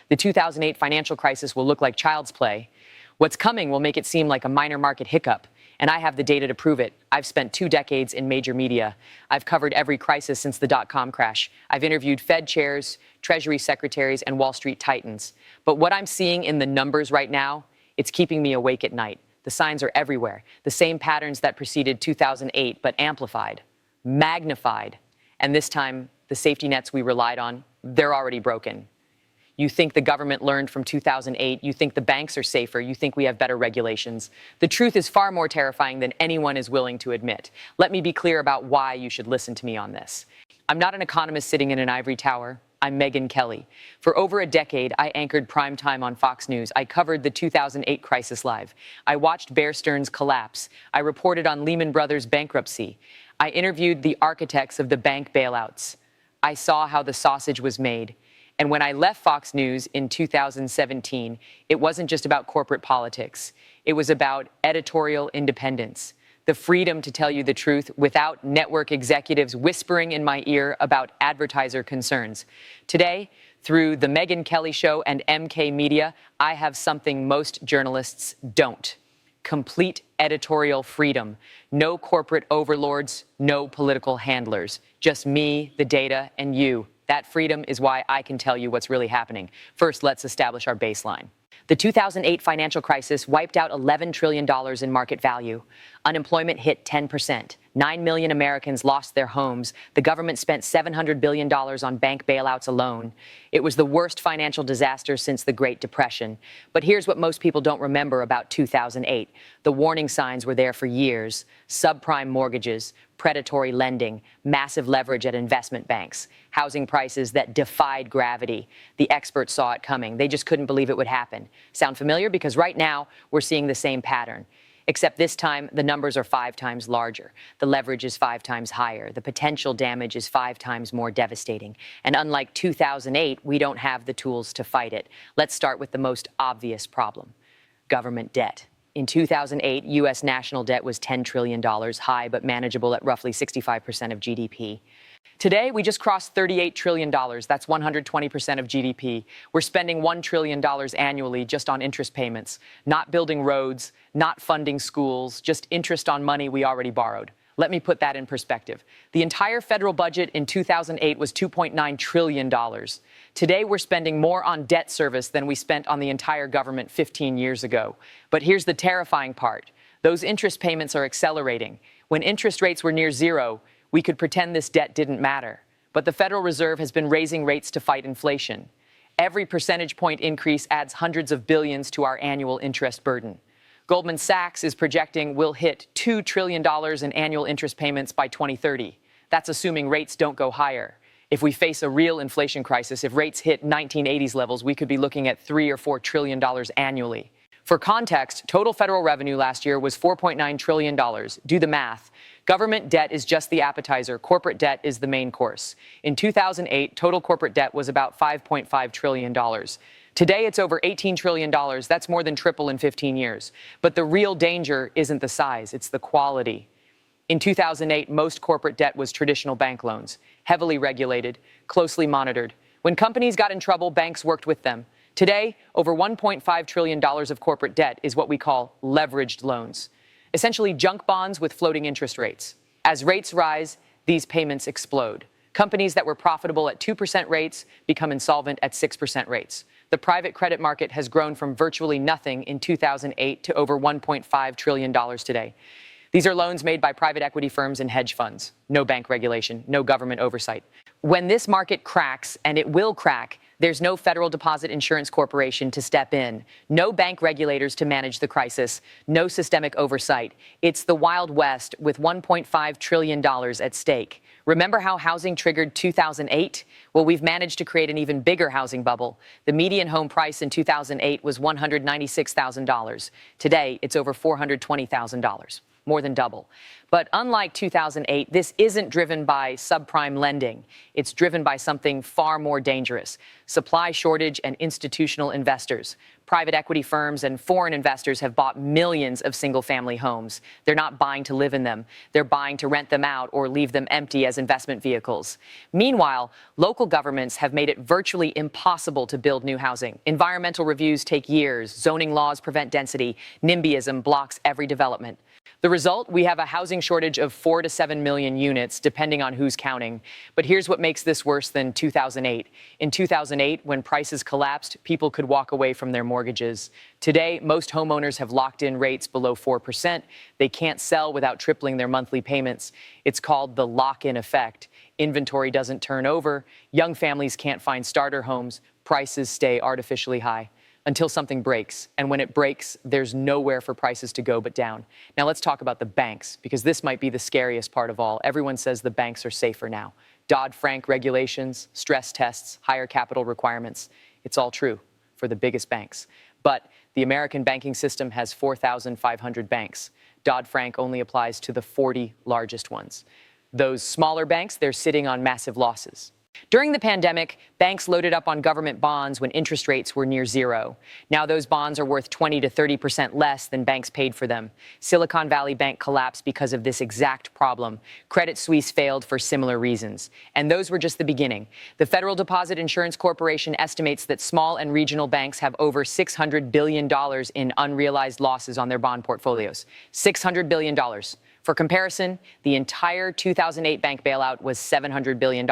The 2008 financial crisis will look like child's play. What's coming will make it seem like a minor market hiccup. And I have the data to prove it. I've spent 2 decades in major media. I've covered every crisis since the dot-com crash. I've interviewed Fed chairs, Treasury secretaries, and Wall Street titans. But what I'm seeing in the numbers right now, it's keeping me awake at night. The signs are everywhere. The same patterns that preceded 2008, but amplified, magnified. And this time, the safety nets we relied on, they're already broken. You think the government learned from 2008. You think the banks are safer. You think we have better regulations. The truth is far more terrifying than anyone is willing to admit. Let me be clear about why you should listen to me on this. I'm not an economist sitting in an ivory tower. I'm Megyn Kelly. For over a decade, I anchored primetime on Fox News. I covered the 2008 crisis live. I watched Bear Stearns collapse. I reported on Lehman Brothers bankruptcy. I interviewed the architects of the bank bailouts. I saw how the sausage was made. And when I left Fox News in 2017, it wasn't just about corporate politics. It was about editorial independence, the freedom to tell you the truth without network executives whispering in my ear about advertiser concerns. Today, through The Megyn Kelly Show and MK Media, I have something most journalists don't. Complete editorial freedom. No corporate overlords, no political handlers. Just me, the data, and you. That freedom is why I can tell you what's really happening. First, let's establish our baseline. The 2008 financial crisis wiped out $11 trillion in market value. Unemployment hit 10%. 9 million Americans lost their homes. The government spent $700 billion on bank bailouts alone. It was the worst financial disaster since the Great Depression. But here's what most people don't remember about 2008. The warning signs were there for years. Subprime mortgages, predatory lending, massive leverage at investment banks, housing prices that defied gravity. The experts saw it coming. They just couldn't believe it would happen. Sound familiar? Because right now, we're seeing the same pattern. Except this time, the numbers are 5 times larger. The leverage is 5 times higher. The potential damage is 5 times more devastating. And unlike 2008, we don't have the tools to fight it. Let's start with the most obvious problem: government debt. In 2008, U.S. national debt was $10 trillion, high but manageable at roughly 65% of GDP. Today, we just crossed $38 trillion. That's 120% of GDP. We're spending $1 trillion annually just on interest payments, not building roads, not funding schools, just interest on money we already borrowed. Let me put that in perspective. The entire federal budget in 2008 was $2.9 trillion. Today, we're spending more on debt service than we spent on the entire government 15 years ago. But here's the terrifying part. Those interest payments are accelerating. When interest rates were near zero, we could pretend this debt didn't matter. But the Federal Reserve has been raising rates to fight inflation. Every percentage point increase adds hundreds of billions to our annual interest burden. Goldman Sachs is projecting we'll hit $2 trillion in annual interest payments by 2030. That's assuming rates don't go higher. If we face a real inflation crisis, if rates hit 1980s levels, we could be looking at $3 or $4 trillion annually. For context, total federal revenue last year was $4.9 trillion. Do the math. Government debt is just the appetizer. Corporate debt is the main course. In 2008, total corporate debt was about $5.5 trillion. Today, it's over $18 trillion. That's more than triple in 15 years. But the real danger isn't the size, it's the quality. In 2008, most corporate debt was traditional bank loans, heavily regulated, closely monitored. When companies got in trouble, banks worked with them. Today, over $1.5 trillion of corporate debt is what we call leveraged loans, essentially junk bonds with floating interest rates. As rates rise, these payments explode. Companies that were profitable at 2% rates become insolvent at 6% rates. The private credit market has grown from virtually nothing in 2008 to over $1.5 trillion today. These are loans made by private equity firms and hedge funds. No bank regulation, no government oversight. When this market cracks, and it will crack, there's no Federal Deposit Insurance Corporation to step in, no bank regulators to manage the crisis, no systemic oversight. It's the Wild West with $1.5 trillion at stake. Remember how housing triggered 2008? Well, we've managed to create an even bigger housing bubble. The median home price in 2008 was $196,000. Today, it's over $420,000. more than double. But unlike 2008, this isn't driven by subprime lending. It's driven by something far more dangerous: supply shortage and institutional investors. Private equity firms and foreign investors have bought millions of single-family homes. They're not buying to live in them. They're buying to rent them out or leave them empty as investment vehicles. Meanwhile, local governments have made it virtually impossible to build new housing. Environmental reviews take years. Zoning laws prevent density. NIMBYism blocks every development. The result, we have a housing shortage of 4 to 7 million units, depending on who's counting. But here's what makes this worse than 2008. In 2008, when prices collapsed, people could walk away from their mortgages. Today, most homeowners have locked in rates below 4%. They can't sell without tripling their monthly payments. It's called the lock-in effect. Inventory doesn't turn over. Young families can't find starter homes. Prices stay artificially high until something breaks. And when it breaks, there's nowhere for prices to go but down. Now let's talk about the banks, because this might be the scariest part of all. Everyone says the banks are safer now. Dodd-Frank regulations, stress tests, higher capital requirements. It's all true for the biggest banks. But the American banking system has 4,500 banks. Dodd-Frank only applies to the 40 largest ones. Those smaller banks, they're sitting on massive losses. During the pandemic, banks loaded up on government bonds when interest rates were near zero. Now those bonds are worth 20 to 30% less than banks paid for them. Silicon Valley Bank collapsed because of this exact problem. Credit Suisse failed for similar reasons. And those were just the beginning. The Federal Deposit Insurance Corporation estimates that small and regional banks have over $600 billion in unrealized losses on their bond portfolios. $600 billion. For comparison, the entire 2008 bank bailout was $700 billion.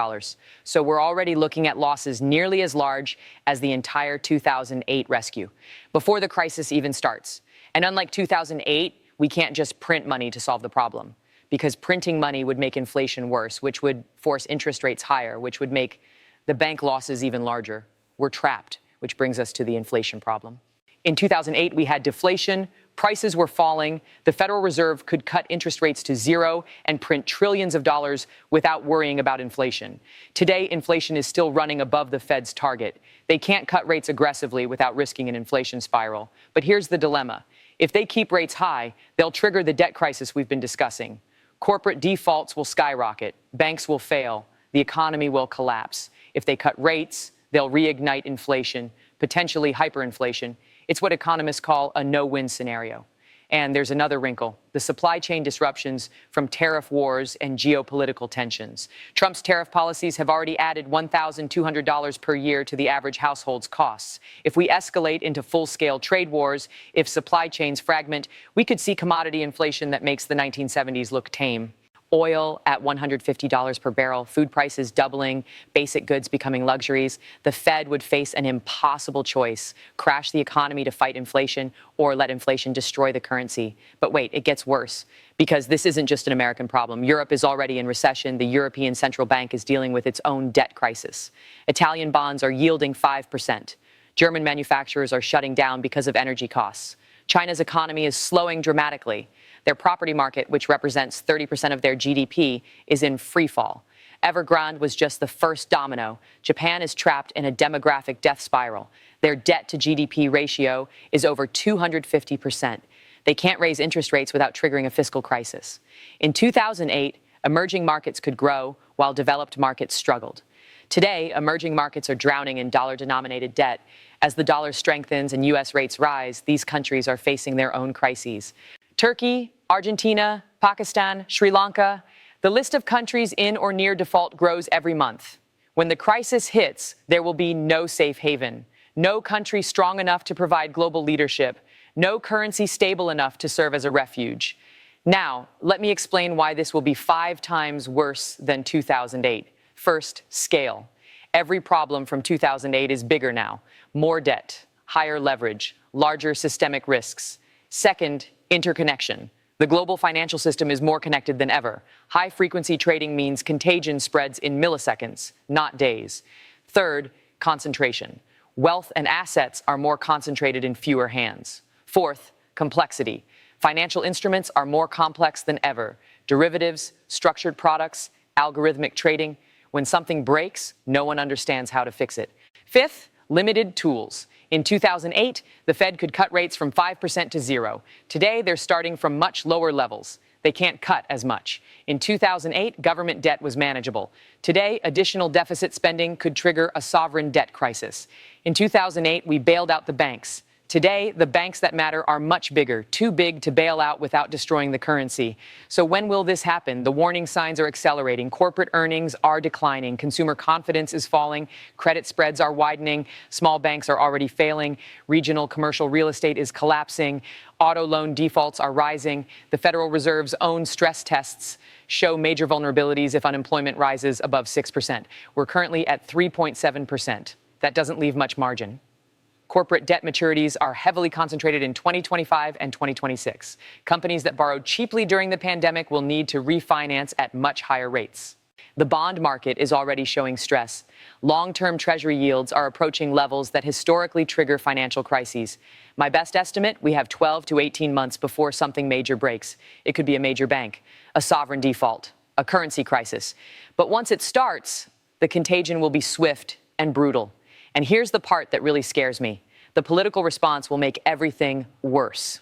So we're already looking at losses nearly as large as the entire 2008 rescue, before the crisis even starts. And unlike 2008, we can't just print money to solve the problem, because printing money would make inflation worse, which would force interest rates higher, which would make the bank losses even larger. We're trapped, which brings us to the inflation problem. In 2008, we had deflation. Prices were falling. The Federal Reserve could cut interest rates to zero and print trillions of dollars without worrying about inflation. Today, inflation is still running above the Fed's target. They can't cut rates aggressively without risking an inflation spiral. But here's the dilemma. If they keep rates high, they'll trigger the debt crisis we've been discussing. Corporate defaults will skyrocket. Banks will fail. The economy will collapse. If they cut rates, they'll reignite inflation, potentially hyperinflation. It's what economists call a no-win scenario. And there's another wrinkle: the supply chain disruptions from tariff wars and geopolitical tensions. Trump's tariff policies have already added $1,200 per year to the average household's costs. If we escalate into full-scale trade wars, if supply chains fragment, we could see commodity inflation that makes the 1970s look tame. Oil at $150 per barrel, food prices doubling, basic goods becoming luxuries. The Fed would face an impossible choice: crash the economy to fight inflation, or let inflation destroy the currency. But wait, it gets worse, because this isn't just an American problem. Europe is already in recession. The European Central Bank is dealing with its own debt crisis. Italian bonds are yielding 5%. German manufacturers are shutting down because of energy costs. China's economy is slowing dramatically. Their property market, which represents 30% of their GDP, is in free fall. Evergrande was just the first domino. Japan is trapped in a demographic death spiral. Their debt to GDP ratio is over 250%. They can't raise interest rates without triggering a fiscal crisis. In 2008, emerging markets could grow while developed markets struggled. Today, emerging markets are drowning in dollar-denominated debt. As the dollar strengthens and U.S. rates rise, these countries are facing their own crises. Turkey, Argentina, Pakistan, Sri Lanka. The list of countries in or near default grows every month. When the crisis hits, there will be no safe haven, no country strong enough to provide global leadership, no currency stable enough to serve as a refuge. Now, let me explain why this will be 5 times worse than 2008. First, scale. Every problem from 2008 is bigger now. More debt, higher leverage, larger systemic risks. Second, interconnection. The global financial system is more connected than ever. High-frequency trading means contagion spreads in milliseconds, not days. Third, concentration. Wealth and assets are more concentrated in fewer hands. Fourth, complexity. Financial instruments are more complex than ever. Derivatives, structured products, algorithmic trading. When something breaks, no one understands how to fix it. Fifth, limited tools. In 2008, the Fed could cut rates from 5% to 0. Today, they're starting from much lower levels. They can't cut as much. In 2008, government debt was manageable. Today, additional deficit spending could trigger a sovereign debt crisis. In 2008, we bailed out the banks. Today, the banks that matter are much bigger, too big to bail out without destroying the currency. So when will this happen? The warning signs are accelerating. Corporate earnings are declining. Consumer confidence is falling. Credit spreads are widening. Small banks are already failing. Regional commercial real estate is collapsing. Auto loan defaults are rising. The Federal Reserve's own stress tests show major vulnerabilities if unemployment rises above 6%. We're currently at 3.7%. That doesn't leave much margin. Corporate debt maturities are heavily concentrated in 2025 and 2026. Companies that borrowed cheaply during the pandemic will need to refinance at much higher rates. The bond market is already showing stress. Long-term Treasury yields are approaching levels that historically trigger financial crises. My best estimate, we have 12 to 18 months before something major breaks. It could be a major bank, a sovereign default, a currency crisis. But once it starts, the contagion will be swift and brutal. And here's the part that really scares me. The political response will make everything worse.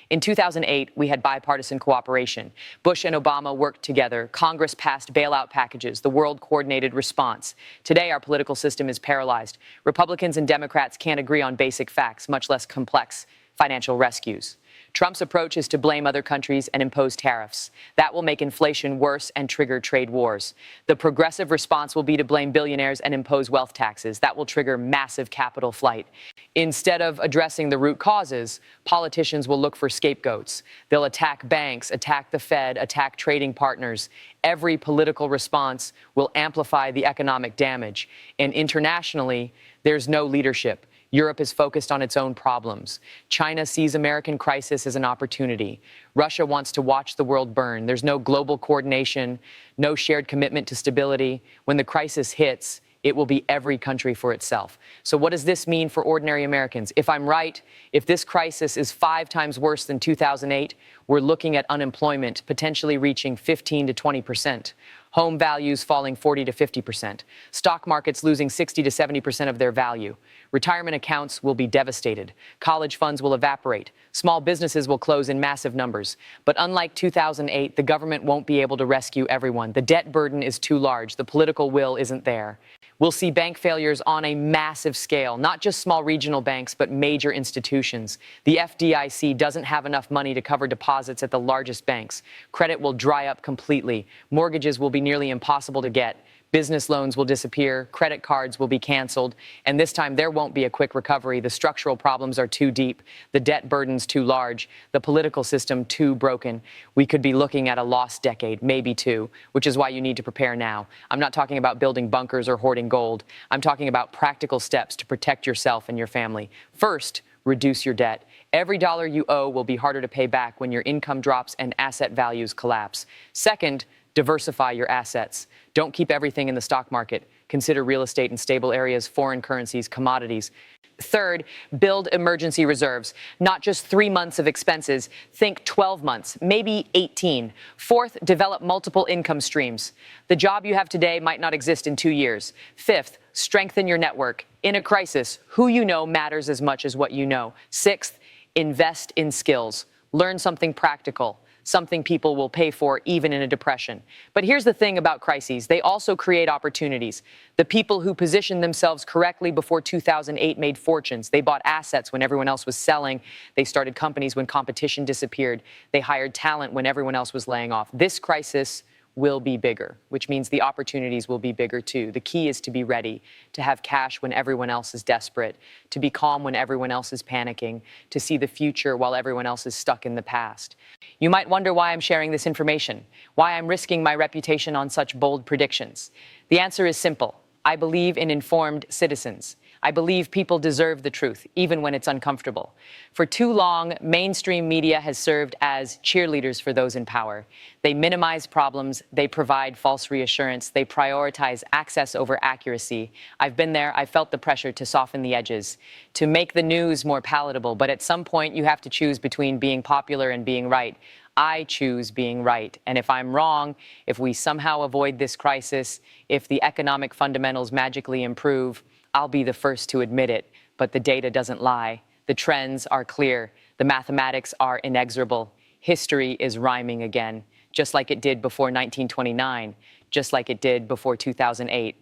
In 2008, we had bipartisan cooperation. Bush and Obama worked together. Congress passed bailout packages. The world coordinated response. Today, our political system is paralyzed. Republicans and Democrats can't agree on basic facts, much less complex financial rescues. Trump's approach is to blame other countries and impose tariffs. That will make inflation worse and trigger trade wars. The progressive response will be to blame billionaires and impose wealth taxes. That will trigger massive capital flight. Instead of addressing the root causes, politicians will look for scapegoats. They'll attack banks, attack the Fed, attack trading partners. Every political response will amplify the economic damage. And internationally, there's no leadership. Europe is focused on its own problems. China sees American crisis as an opportunity. Russia wants to watch the world burn. There's no global coordination, no shared commitment to stability. When the crisis hits, it will be every country for itself. So what does this mean for ordinary Americans? If I'm right, if this crisis is 5 times worse than 2008, we're looking at unemployment potentially reaching 15 to 20%. Home values falling 40 to 50%. Stock markets losing 60 to 70% of their value. Retirement accounts will be devastated. College funds will evaporate. Small businesses will close in massive numbers. But unlike 2008, the government won't be able to rescue everyone. The debt burden is too large. The political will isn't there. We'll see bank failures on a massive scale, not just small regional banks, but major institutions. The FDIC doesn't have enough money to cover deposits at the largest banks. Credit will dry up completely. Mortgages will be nearly impossible to get. Business loans will disappear. Credit cards will be canceled. And this time, there won't be a quick recovery. The structural problems are too deep. The debt burden's too large. The political system too broken. We could be looking at a lost decade, maybe 2, which is why you need to prepare now. I'm not talking about building bunkers or hoarding gold. I'm talking about practical steps to protect yourself and your family. First, reduce your debt. Every dollar you owe will be harder to pay back when your income drops and asset values collapse. Second, diversify your assets. Don't keep everything in the stock market. Consider real estate in stable areas, foreign currencies, commodities. Third, build emergency reserves. Not just 3 months of expenses. Think 12 months, maybe 18. Fourth, develop multiple income streams. The job you have today might not exist in 2 years. Fifth, strengthen your network. In a crisis, who you know matters as much as what you know. Sixth, invest in skills. Learn something practical. Something people will pay for even in a depression. But here's the thing about crises. They also create opportunities. The people who positioned themselves correctly before 2008 made fortunes. They bought assets when everyone else was selling. They started companies when competition disappeared. They hired talent when everyone else was laying off. This crisis will be bigger, which means the opportunities will be bigger too. The key is to be ready, to have cash when everyone else is desperate, to be calm when everyone else is panicking, to see the future while everyone else is stuck in the past. You might wonder why I'm sharing this information, why I'm risking my reputation on such bold predictions. The answer is simple. I believe in informed citizens. I believe people deserve the truth, even when it's uncomfortable. For too long, mainstream media has served as cheerleaders for those in power. They minimize problems, they provide false reassurance, they prioritize access over accuracy. I've been there, I've felt the pressure to soften the edges, to make the news more palatable, but at some point you have to choose between being popular and being right. I choose being right. And if I'm wrong, if we somehow avoid this crisis, if the economic fundamentals magically improve, I'll be the first to admit it. But the data doesn't lie. The trends are clear. The mathematics are inexorable. History is rhyming again, just like it did before 1929, just like it did before 2008.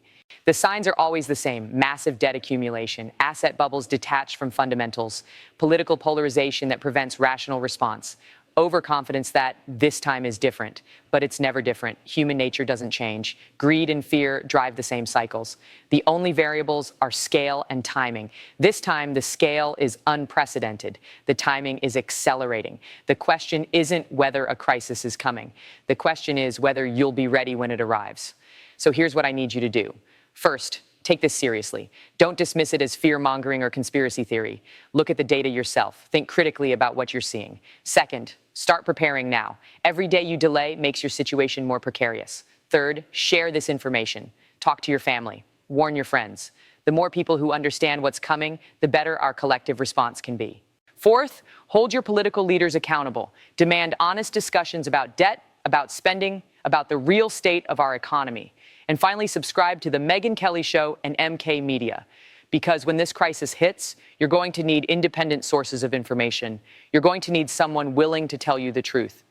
The signs are always the same: massive debt accumulation, asset bubbles detached from fundamentals, political polarization that prevents rational response, overconfidence that this time is different. But it's never different. Human nature doesn't change. Greed and fear drive the same cycles. The only variables are scale and timing. This time, the scale is unprecedented. The timing is accelerating. The question isn't whether a crisis is coming. The question is whether you'll be ready when it arrives. So here's what I need you to do. First, take this seriously. Don't dismiss it as fear-mongering or conspiracy theory. Look at the data yourself. Think critically about what you're seeing. Second, start preparing now. Every day you delay makes your situation more precarious. Third, share this information. Talk to your family. Warn your friends. The more people who understand what's coming, the better our collective response can be. Fourth, hold your political leaders accountable. Demand honest discussions about debt, about spending, about the real state of our economy. And finally, subscribe to The Megyn Kelly Show and MK Media. Because when this crisis hits, you're going to need independent sources of information. You're going to need someone willing to tell you the truth.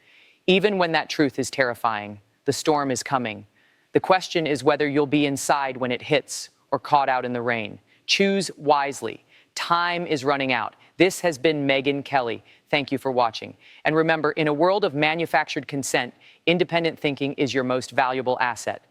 Even when that truth is terrifying, the storm is coming. The question is whether you'll be inside when it hits or caught out in the rain. Choose wisely. Time is running out. This has been Megyn Kelly. Thank you for watching. And remember, in a world of manufactured consent, independent thinking is your most valuable asset.